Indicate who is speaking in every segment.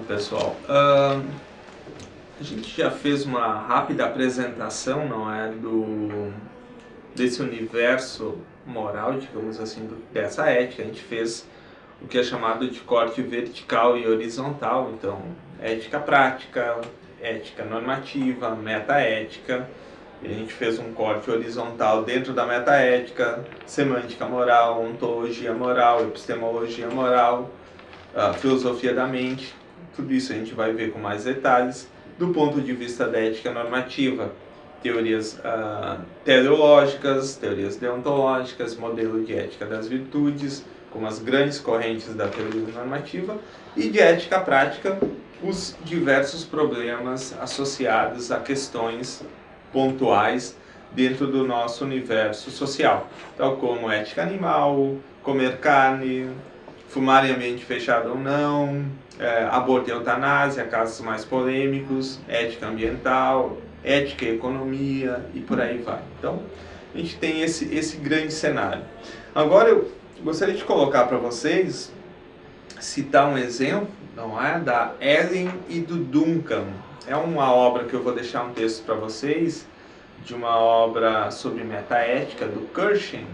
Speaker 1: pessoal. A gente já fez uma rápida apresentação, não é, desse universo moral, digamos assim, dessa ética. A gente fez o que é chamado de corte vertical e horizontal. Então, ética prática, ética normativa, metaética. A gente fez um corte horizontal dentro da metaética, semântica moral, ontologia moral, epistemologia moral, a filosofia da mente. Tudo isso a gente vai ver com mais detalhes. Do ponto de vista da ética normativa, teorias teleológicas, teorias deontológicas, modelo de ética das virtudes, como as grandes correntes da teoria normativa, e de ética prática, os diversos problemas associados a questões pontuais dentro do nosso universo social, tal como ética animal, comer carne, fumar em ambiente fechado ou não, aborto e eutanásia, casos mais polêmicos, ética ambiental, ética e economia e por aí vai. Então, a gente tem esse grande cenário. Agora eu gostaria de colocar para vocês, citar um exemplo, não é, da Ellen e do Duncan. É uma obra que eu vou deixar um texto para vocês, de uma obra sobre metaética do Kirschen,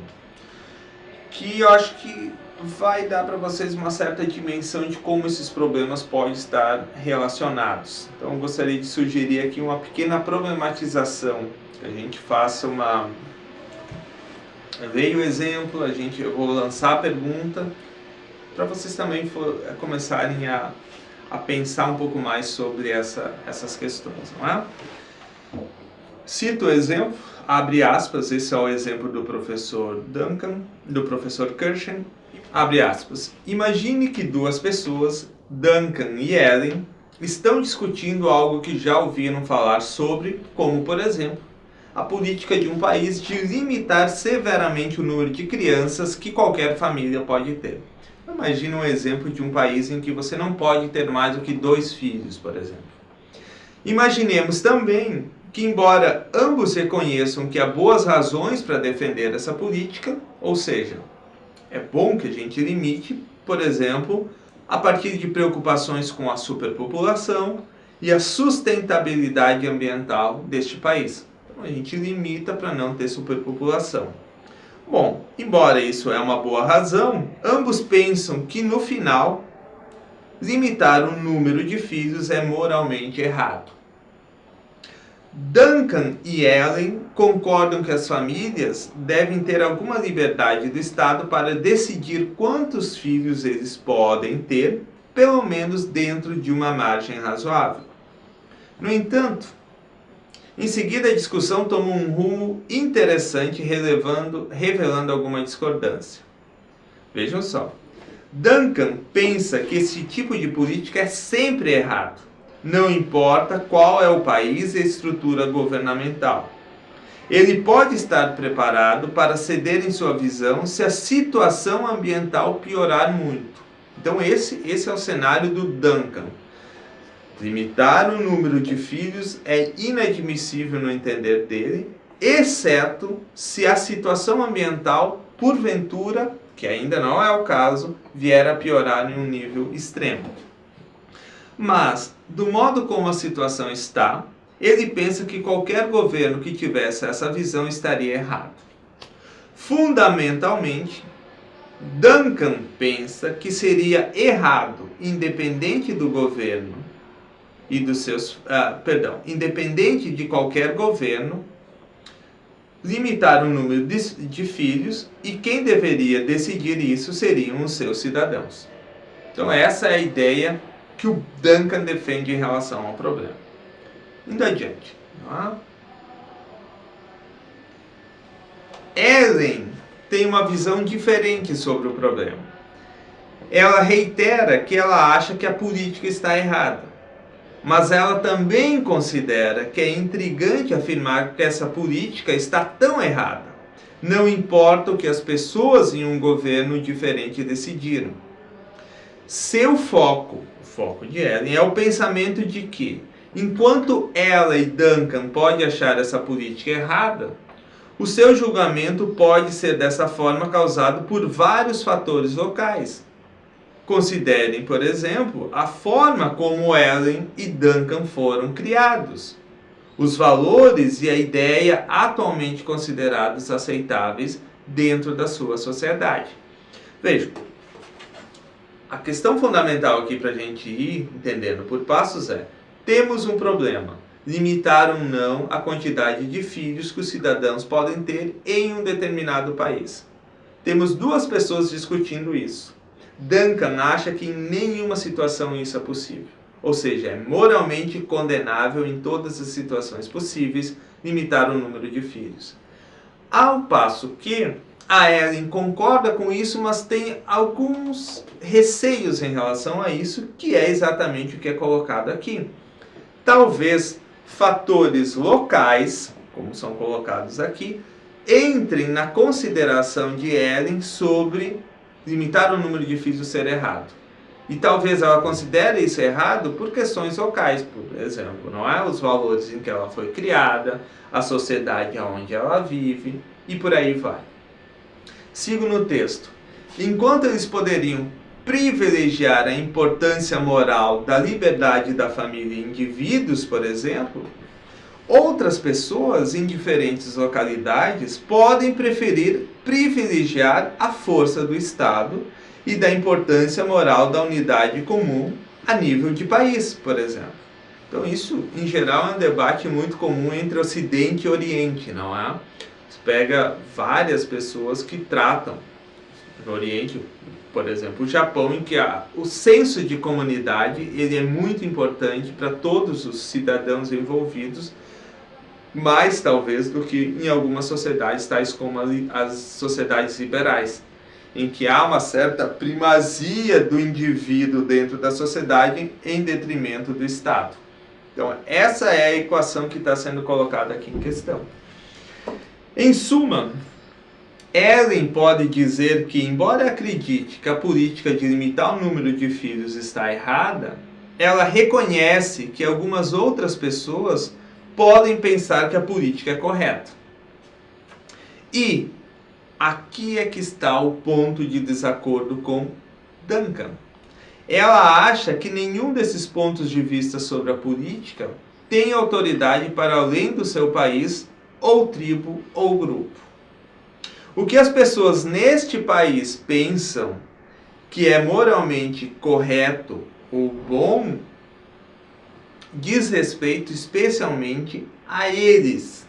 Speaker 1: que eu acho que vai dar para vocês uma certa dimensão de como esses problemas podem estar relacionados. Então eu gostaria de sugerir aqui uma pequena problematização, que a gente faça uma... Leia o exemplo, eu vou lançar a pergunta, para vocês também começarem a pensar um pouco mais sobre essas questões, não é? Cito o exemplo, abre aspas, esse é o exemplo do professor Duncan, do professor Kirschen, abre aspas. Imagine que duas pessoas, Duncan e Ellen, estão discutindo algo que já ouviram falar sobre, como por exemplo, a política de um país de limitar severamente o número de crianças que qualquer família pode ter. Imagine um exemplo de um país em que você não pode ter mais do que 2 filhos, por exemplo. Imaginemos também que, embora ambos reconheçam que há boas razões para defender essa política, ou seja, é bom que a gente limite, por exemplo, a partir de preocupações com a superpopulação e a sustentabilidade ambiental deste país. Então a gente limita para não ter superpopulação. Bom, embora isso é uma boa razão, ambos pensam que no final, limitar o número de filhos é moralmente errado. Duncan e Ellen concordam que as famílias devem ter alguma liberdade do Estado para decidir quantos filhos eles podem ter, pelo menos dentro de uma margem razoável. No entanto, em seguida a discussão toma um rumo interessante, revelando alguma discordância. Vejam só, Duncan pensa que esse tipo de política é sempre errado. Não importa qual é o país e a estrutura governamental. Ele pode estar preparado para ceder em sua visão se a situação ambiental piorar muito. Então esse é o cenário do Duncan. Limitar o número de filhos é inadmissível no entender dele, exceto se a situação ambiental, porventura, que ainda não é o caso, vier a piorar em um nível extremo. Mas, do modo como a situação está, ele pensa que qualquer governo que tivesse essa visão estaria errado. Fundamentalmente, Duncan pensa que seria errado, independente do governo e dos seus, independente de qualquer governo, limitar o número de filhos, e quem deveria decidir isso seriam os seus cidadãos. Então essa é a ideia que o Duncan defende em relação ao problema. Indo adiante. Ellen tem uma visão diferente sobre o problema. Ela reitera que ela acha que a política está errada, mas ela também considera que é intrigante afirmar que essa política está tão errada. Não importa o que as pessoas em um governo diferente decidiram. Seu foco, o foco de Ellen, é o pensamento de que, enquanto ela e Duncan podem achar essa política errada, o seu julgamento pode ser dessa forma causado por vários fatores locais. Considerem, por exemplo, a forma como Ellen e Duncan foram criados, os valores e a ideia atualmente considerados aceitáveis dentro da sua sociedade. Vejam, a questão fundamental aqui para a gente ir entendendo por passos é: temos um problema, limitar ou não a quantidade de filhos que os cidadãos podem ter em um determinado país. Temos duas pessoas discutindo isso. Duncan acha que em nenhuma situação isso é possível. Ou seja, é moralmente condenável em todas as situações possíveis limitar o número de filhos. Ao passo que a Ellen concorda com isso, mas tem alguns receios em relação a isso, que é exatamente o que é colocado aqui. Talvez fatores locais, como são colocados aqui, entrem na consideração de Ellen sobre limitar o número de filhos ser errado. E talvez ela considere isso errado por questões locais, por exemplo, não é? Os valores em que ela foi criada, a sociedade onde ela vive e por aí vai. Sigo no texto. Enquanto eles poderiam privilegiar a importância moral da liberdade da família em indivíduos, por exemplo, outras pessoas em diferentes localidades podem preferir privilegiar a força do Estado e da importância moral da unidade comum a nível de país, por exemplo. Então isso, em geral, é um debate muito comum entre Ocidente e Oriente, não é? Você pega várias pessoas que tratam, no Oriente, por exemplo, o Japão, em que o senso de comunidade ele é muito importante para todos os cidadãos envolvidos, mais talvez do que em algumas sociedades, tais como as sociedades liberais, em que há uma certa primazia do indivíduo dentro da sociedade em detrimento do Estado. Então, essa é a equação que está sendo colocada aqui em questão. Em suma, Ellen pode dizer que, embora acredite que a política de limitar o número de filhos está errada, ela reconhece que algumas outras pessoas podem pensar que a política é correta. E aqui é que está o ponto de desacordo com Duncan. Ela acha que nenhum desses pontos de vista sobre a política tem autoridade para além do seu país, ou tribo, ou grupo. O que as pessoas neste país pensam que é moralmente correto ou bom diz respeito especialmente a eles.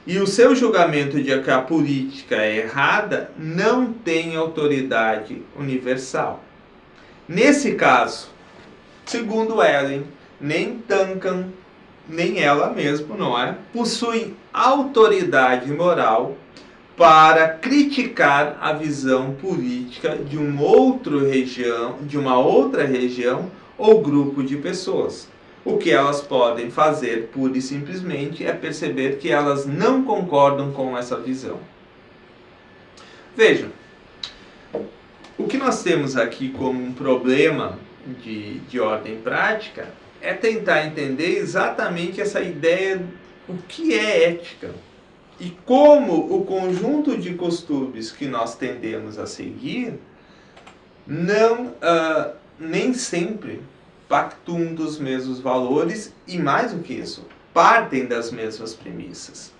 Speaker 1: E o seu julgamento de que a política é errada não tem autoridade universal. Nesse caso, segundo Ellen, nem Duncan, nem ela mesma, não é, possuem autoridade moral para criticar a visão política de uma outra região ou grupo de pessoas. O que elas podem fazer, pura e simplesmente, é perceber que elas não concordam com essa visão. Vejam, o que nós temos aqui como um problema de ordem prática é tentar entender exatamente essa ideia, o que é ética, e como o conjunto de costumes que nós tendemos a seguir nem sempre pactuam dos mesmos valores e, mais do que isso, partem das mesmas premissas.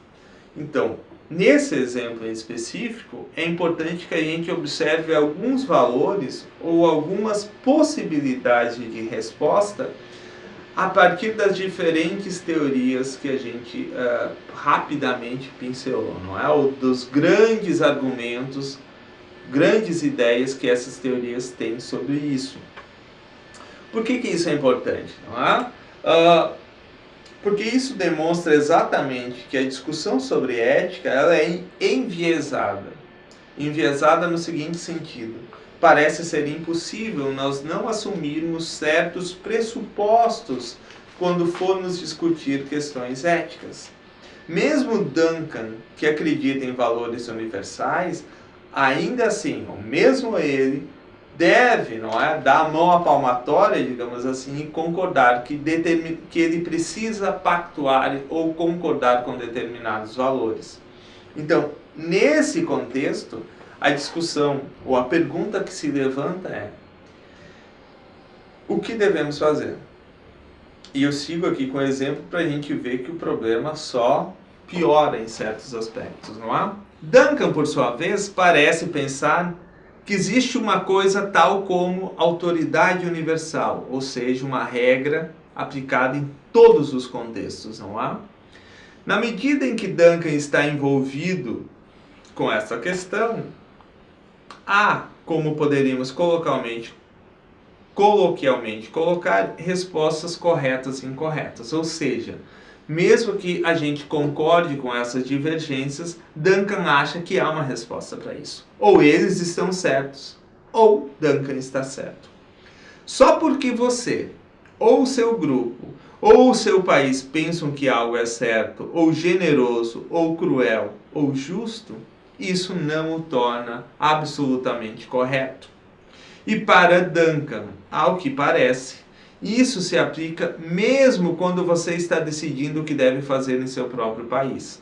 Speaker 1: Então, nesse exemplo em específico, é importante que a gente observe alguns valores ou algumas possibilidades de resposta a partir das diferentes teorias que a gente rapidamente pincelou, não é? Ou dos grandes argumentos, grandes ideias que essas teorias têm sobre isso. Por que isso é importante? Não é? Porque isso demonstra exatamente que a discussão sobre ética ela é enviesada. Enviesada no seguinte sentido: parece ser impossível nós não assumirmos certos pressupostos quando formos discutir questões éticas. Mesmo Duncan, que acredita em valores universais, ainda assim, ou mesmo ele, deve, não é, dar a mão à palmatória, digamos assim, e concordar que ele precisa pactuar ou concordar com determinados valores. Então, nesse contexto, a discussão ou a pergunta que se levanta é: O que devemos fazer? E eu sigo aqui com o exemplo para a gente ver que o problema só piora em certos aspectos, não é? Duncan, por sua vez, parece pensar que existe uma coisa tal como autoridade universal, ou seja, uma regra aplicada em todos os contextos, não é? Na medida em que Duncan está envolvido com essa questão, há, como poderíamos coloquialmente colocar, respostas corretas e incorretas. Ou seja, mesmo que a gente concorde com essas divergências, Duncan acha que há uma resposta para isso. Ou eles estão certos, ou Duncan está certo. Só porque você, ou o seu grupo, ou o seu país pensam que algo é certo, ou generoso, ou cruel, ou justo, isso não o torna absolutamente correto. E para Duncan, ao que parece, isso se aplica mesmo quando você está decidindo o que deve fazer em seu próprio país.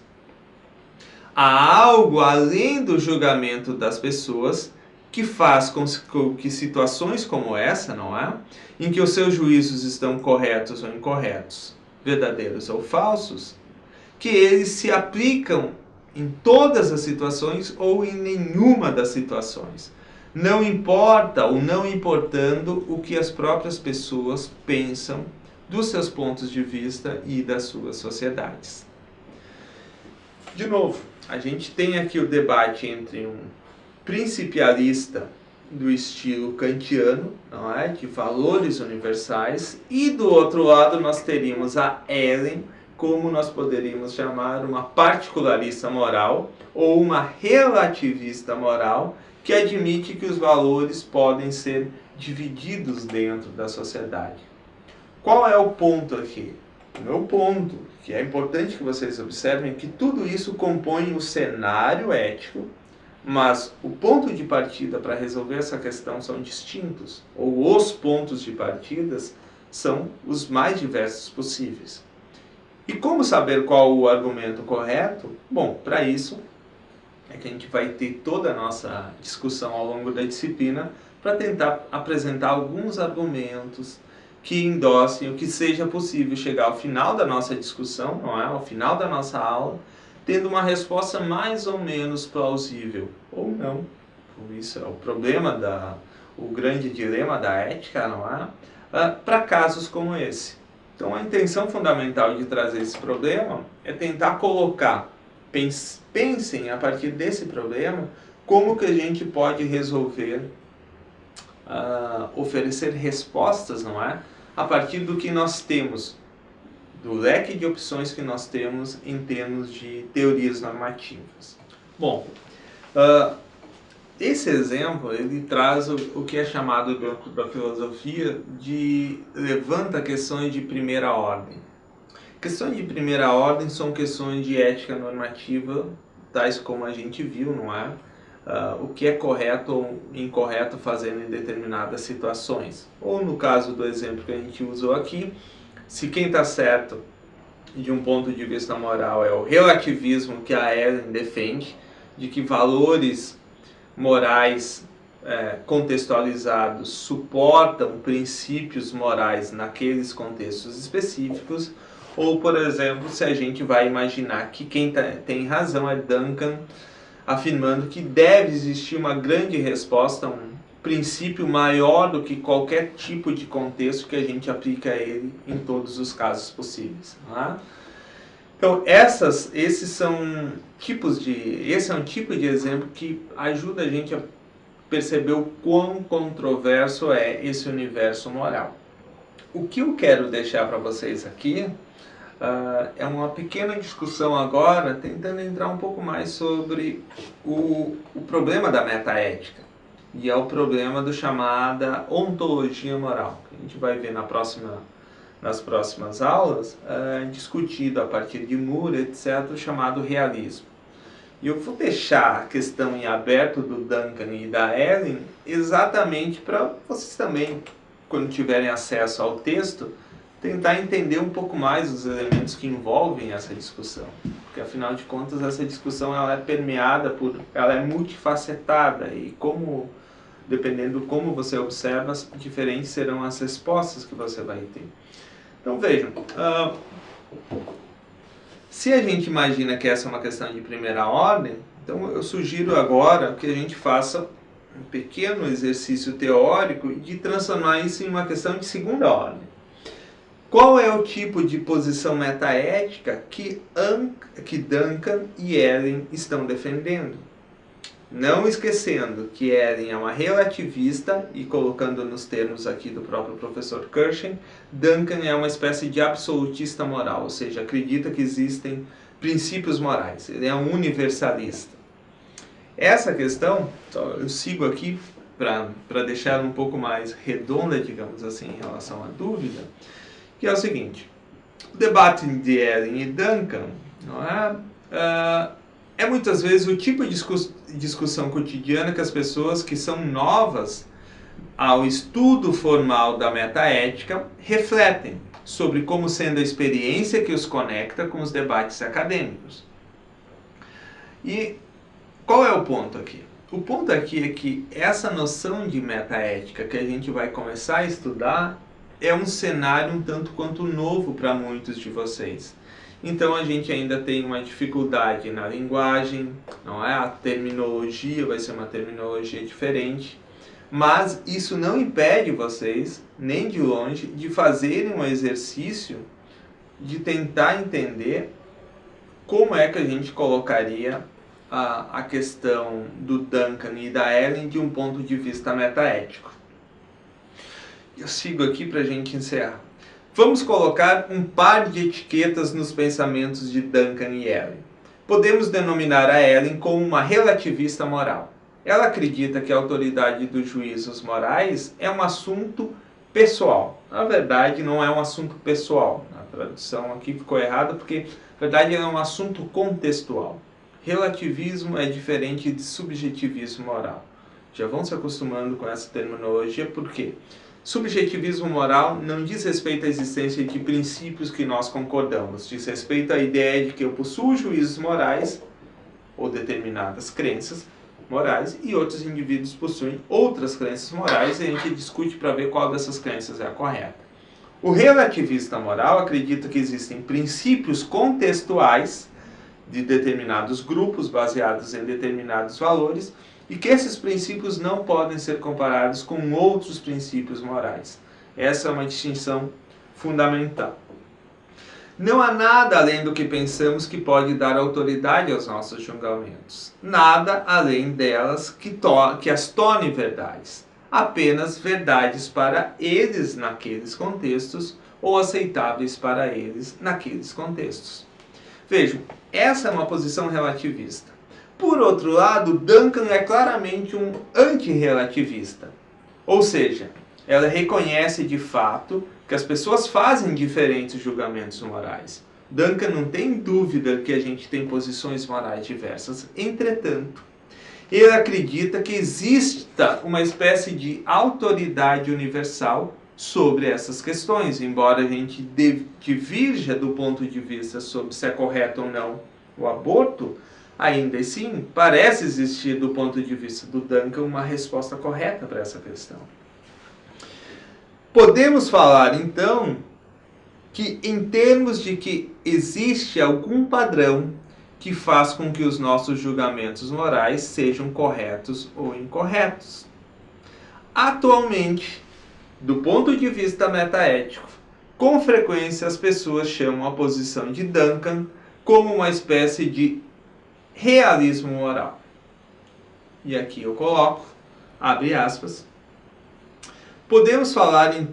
Speaker 1: Há algo além do julgamento das pessoas que faz com que situações como essa, não é? Em que os seus juízos estão corretos ou incorretos, verdadeiros ou falsos, que eles se aplicam em todas as situações ou em nenhuma das situações. Não importa ou não importando o que as próprias pessoas pensam dos seus pontos de vista e das suas sociedades. De novo, a gente tem aqui o debate entre um principialista do estilo kantiano, não é? De valores universais, e do outro lado nós teríamos a Ellen, como nós poderíamos chamar uma particularista moral ou uma relativista moral, que admite que os valores podem ser divididos dentro da sociedade. Qual é o ponto aqui? O meu ponto, que é importante que vocês observem, é que tudo isso compõe o cenário ético, mas o ponto de partida para resolver essa questão são distintos, ou os pontos de partida são os mais diversos possíveis. E como saber qual o argumento correto? Bom, para isso é que a gente vai ter toda a nossa discussão ao longo da disciplina para tentar apresentar alguns argumentos que endossem o que seja possível chegar ao final da nossa discussão, não é? Ao final da nossa aula, tendo uma resposta mais ou menos plausível, ou não. Isso é o problema, o grande dilema da ética, não é? Para casos como esse. Então a intenção fundamental de trazer esse problema é tentar colocar, pensem a partir desse problema, como que a gente pode resolver, oferecer respostas, não é? A partir do que nós temos, do leque de opções que nós temos em termos de teorias normativas. Bom, esse exemplo ele traz o que é chamado da filosofia de levanta questões de primeira ordem. Questões de primeira ordem são questões de ética normativa, tais como a gente viu, não é? O que é correto ou incorreto fazer em determinadas situações. Ou no caso do exemplo que a gente usou aqui, se quem está certo de um ponto de vista moral é o relativismo que a Ellen defende, de que valores morais contextualizados suportam princípios morais naqueles contextos específicos, ou, por exemplo, se a gente vai imaginar que quem tem razão é Duncan, afirmando que deve existir uma grande resposta, um princípio maior do que qualquer tipo de contexto que a gente aplica a ele em todos os casos possíveis. Não é? Então, esse é um tipo de exemplo que ajuda a gente a perceber o quão controverso é esse universo moral. O que eu quero deixar para vocês aqui é uma pequena discussão agora, tentando entrar um pouco mais sobre o problema da metaética. E é o problema do chamada ontologia moral, que a gente vai ver nas próximas aulas, discutido a partir de Moore, etc., o chamado realismo. E eu vou deixar a questão em aberto do Duncan e da Ellen exatamente para vocês também, quando tiverem acesso ao texto, tentar entender um pouco mais os elementos que envolvem essa discussão. Porque, afinal de contas, essa discussão ela é permeada ela é multifacetada, e como dependendo como você observa, diferentes serão as respostas que você vai ter. Então vejam, se a gente imagina que essa é uma questão de primeira ordem, então eu sugiro agora que a gente faça um pequeno exercício teórico de transformar isso em uma questão de segunda ordem. Qual é o tipo de posição metaética que Duncan e Ellen estão defendendo? Não esquecendo que Ellen é uma relativista, e colocando nos termos aqui do próprio professor Kirschen, Duncan é uma espécie de absolutista moral, ou seja, acredita que existem princípios morais. Ele é um universalista. Essa questão, eu sigo aqui para deixar ela um pouco mais redonda, digamos assim, em relação à dúvida, que é o seguinte: o debate de Ellen e Duncan não é muitas vezes o tipo de discussão cotidiana que as pessoas que são novas ao estudo formal da metaética refletem sobre como sendo a experiência que os conecta com os debates acadêmicos. E qual é o ponto aqui? O ponto aqui é que essa noção de metaética que a gente vai começar a estudar é um cenário um tanto quanto novo para muitos de vocês. Então a gente ainda tem uma dificuldade na linguagem, não é? A terminologia vai ser uma terminologia diferente, mas isso não impede vocês, nem de longe, de fazerem um exercício de tentar entender como é que a gente colocaria a questão do Duncan e da Ellen de um ponto de vista metaético. Eu sigo aqui para a gente encerrar. Vamos colocar um par de etiquetas nos pensamentos de Duncan e Ellen. Podemos denominar a Ellen como uma relativista moral. Ela acredita que a autoridade dos juízos morais é um assunto pessoal. Na verdade, não é um assunto pessoal. A tradução aqui ficou errada porque, na verdade, é um assunto contextual. Relativismo é diferente de subjetivismo moral. Já vão se acostumando com essa terminologia, por quê? Subjetivismo moral não diz respeito à existência de princípios que nós concordamos, diz respeito à ideia de que eu possuo juízos morais ou determinadas crenças morais e outros indivíduos possuem outras crenças morais e a gente discute para ver qual dessas crenças é a correta. O relativista moral acredita que existem princípios contextuais de determinados grupos baseados em determinados valores e que esses princípios não podem ser comparados com outros princípios morais. Essa é uma distinção fundamental. Não há nada além do que pensamos que pode dar autoridade aos nossos julgamentos. Nada além delas que as torne verdades. Apenas verdades para eles naqueles contextos ou aceitáveis para eles naqueles contextos. Vejam, essa é uma posição relativista. Por outro lado, Duncan é claramente um antirrelativista. Ou seja, ela reconhece de fato que as pessoas fazem diferentes julgamentos morais. Duncan não tem dúvida que a gente tem posições morais diversas. Entretanto, ele acredita que exista uma espécie de autoridade universal sobre essas questões, embora a gente divirja do ponto de vista sobre se é correto ou não o aborto, ainda assim parece existir do ponto de vista do Duncan uma resposta correta para essa questão. Podemos falar então que em termos de que existe algum padrão que faz com que os nossos julgamentos morais sejam corretos ou incorretos. Atualmente, do ponto de vista metaético, com frequência as pessoas chamam a posição de Duncan como uma espécie de realismo moral. E aqui eu coloco, abre aspas, podemos falar em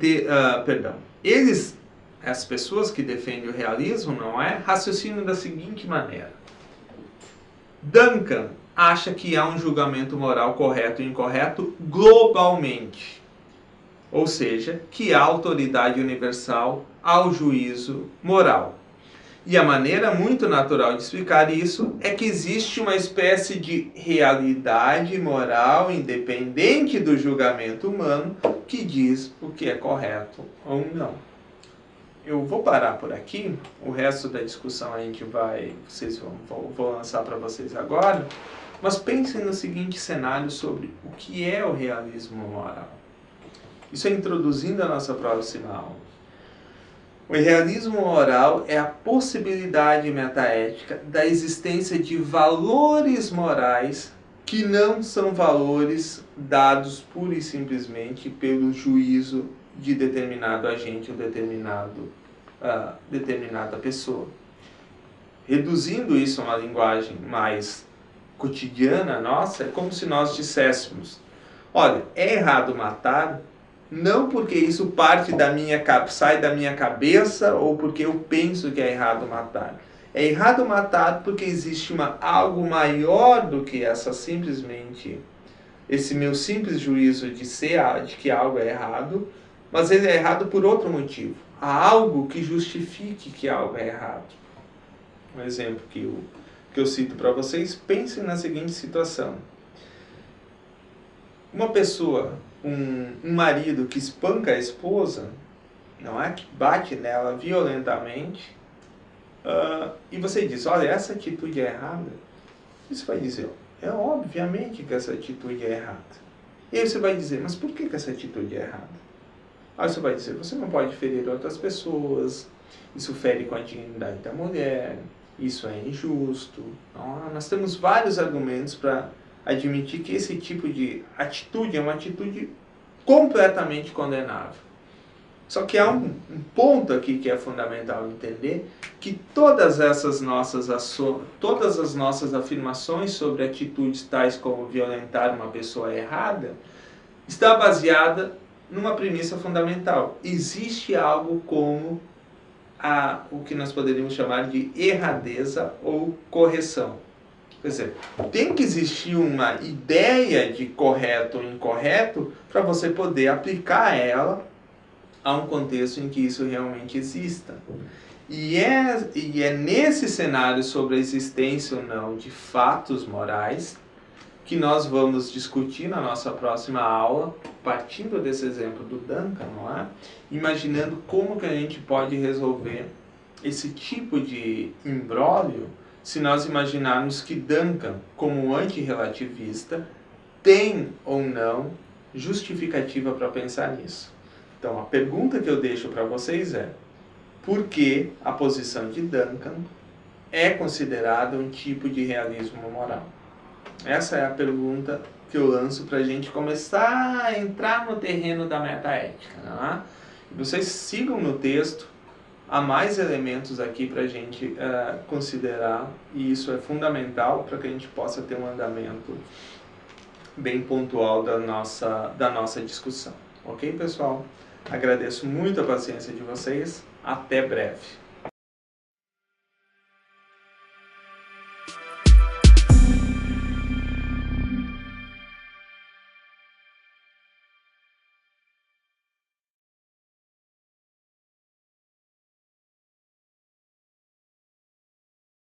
Speaker 1: as pessoas que defendem o realismo, não é? Raciocinam da seguinte maneira. Duncan acha que há um julgamento moral correto e incorreto globalmente. Ou seja, que há autoridade universal ao juízo moral. E a maneira muito natural de explicar isso é que existe uma espécie de realidade moral independente do julgamento humano que diz o que é correto ou não. Eu vou parar por aqui, o resto da discussão a gente vou lançar para vocês agora, Mas pensem no seguinte cenário sobre o que é o realismo moral. Isso é introduzindo a nossa próxima aula. O realismo moral é a possibilidade metaética da existência de valores morais que não são valores dados pura e simplesmente pelo juízo de determinado agente ou determinada pessoa. Reduzindo isso a uma linguagem mais cotidiana nossa, é como se nós disséssemos: olha, é errado matar, não porque isso sai da minha cabeça ou porque eu penso que é errado matar. É errado matar porque existe algo maior do que esse meu simples juízo de que algo é errado, mas ele é errado por outro motivo. Há algo que justifique que algo é errado. Um exemplo que eu cito para vocês: pensem na seguinte situação. Uma pessoa, um marido que espanca a esposa, não é? Que bate nela violentamente, e você diz: olha, essa atitude é errada. E você vai dizer: é obviamente que essa atitude é errada. E aí você vai dizer: mas por que essa atitude é errada? Aí você vai dizer: você não pode ferir outras pessoas, isso fere com a dignidade da mulher, isso é injusto. Nós temos vários argumentos para admitir que esse tipo de atitude é uma atitude completamente condenável. Só que há um ponto aqui que é fundamental entender, que todas as nossas afirmações sobre atitudes tais como violentar uma pessoa errada, está baseada numa premissa fundamental. Existe algo como o que nós poderíamos chamar de erradeza ou correção. Quer dizer, tem que existir uma ideia de correto ou incorreto para você poder aplicar ela a um contexto em que isso realmente exista. E é nesse cenário sobre a existência ou não de fatos morais que nós vamos discutir na nossa próxima aula, partindo desse exemplo do Duncan, não é? Imaginando como que a gente pode resolver esse tipo de imbróglio se nós imaginarmos que Duncan, como antirrelativista, tem ou não justificativa para pensar nisso. Então, a pergunta que eu deixo para vocês é: por que a posição de Duncan é considerada um tipo de realismo moral? Essa é a pergunta que eu lanço para a gente começar a entrar no terreno da metaética. Não é? Vocês sigam no texto, há mais elementos aqui para a gente considerar, e isso é fundamental para que a gente possa ter um andamento bem pontual da nossa discussão. Ok, pessoal? Agradeço muito a paciência de vocês. Até breve.